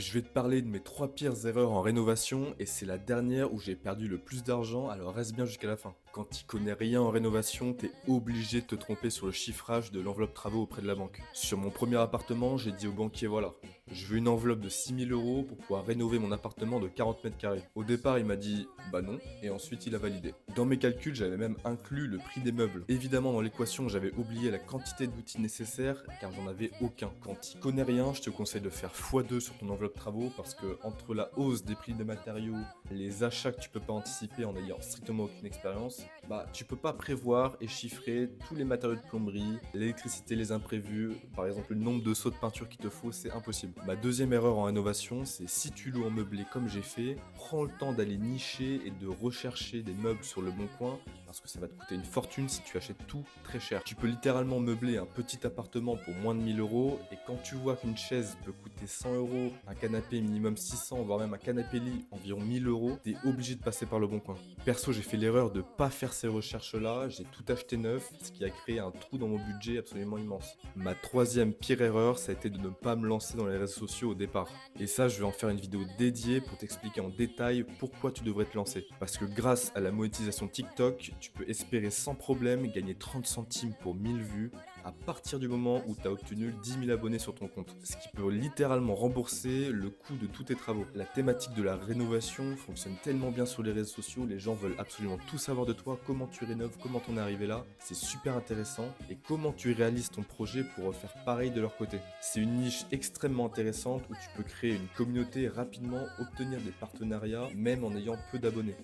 Je vais te parler de mes 3 pires erreurs en rénovation et c'est la dernière où j'ai perdu le plus d'argent, alors reste bien jusqu'à la fin. Quand tu connais rien en rénovation, t'es obligé de te tromper sur le chiffrage de l'enveloppe travaux auprès de la banque. Sur mon premier appartement, j'ai dit au banquier voilà, je veux une enveloppe de 6 000 € pour pouvoir rénover mon appartement de 40 mètres carrés. Au départ, il m'a dit bah non, et ensuite il a validé. Dans mes calculs, j'avais même inclus le prix des meubles. Évidemment, dans l'équation, j'avais oublié la quantité d'outils nécessaires car j'en avais aucun. Quand tu connais rien, je te conseille de faire x2 sur ton enveloppe travaux parce que entre la hausse des prix des matériaux, les achats que tu peux pas anticiper en n'ayant strictement aucune expérience, bah tu peux pas prévoir et chiffrer tous les matériaux de plomberie, l'électricité, les imprévus, par exemple le nombre de seaux de peinture qu'il te faut, c'est impossible. Ma deuxième erreur en rénovation, c'est si tu loues en meublé comme j'ai fait, prends le temps d'aller nicher et de rechercher des meubles sur le bon coin parce que ça va te coûter une fortune si tu achètes tout très cher. Tu peux littéralement meubler un petit appartement pour moins de 1 000 € et quand tu vois qu'une chaise peut coûter 100 €, un canapé minimum 600, voire même un canapé lit environ 1 000 €, t'es obligé de passer par le bon coin. Perso, j'ai fait l'erreur de pas faire ces recherches-là, j'ai tout acheté neuf, ce qui a créé un trou dans mon budget absolument immense. Ma troisième pire erreur, ça a été de ne pas me lancer dans les réseaux sociaux au départ. Et ça, je vais en faire une vidéo dédiée pour t'expliquer en détail pourquoi tu devrais te lancer. Parce que grâce à la monétisation TikTok, tu peux espérer sans problème gagner 30 centimes pour 1000 vues à partir du moment où tu as obtenu 10 000 abonnés sur ton compte. Ce qui peut littéralement rembourser le coût de tous tes travaux. La thématique de la rénovation fonctionne tellement bien sur les réseaux sociaux, les gens veulent absolument tout savoir de toi, comment tu rénoves, comment t'en es arrivé là. C'est super intéressant et comment tu réalises ton projet pour faire pareil de leur côté. C'est une niche extrêmement intéressante où tu peux créer une communauté rapidement, obtenir des partenariats, même en ayant peu d'abonnés.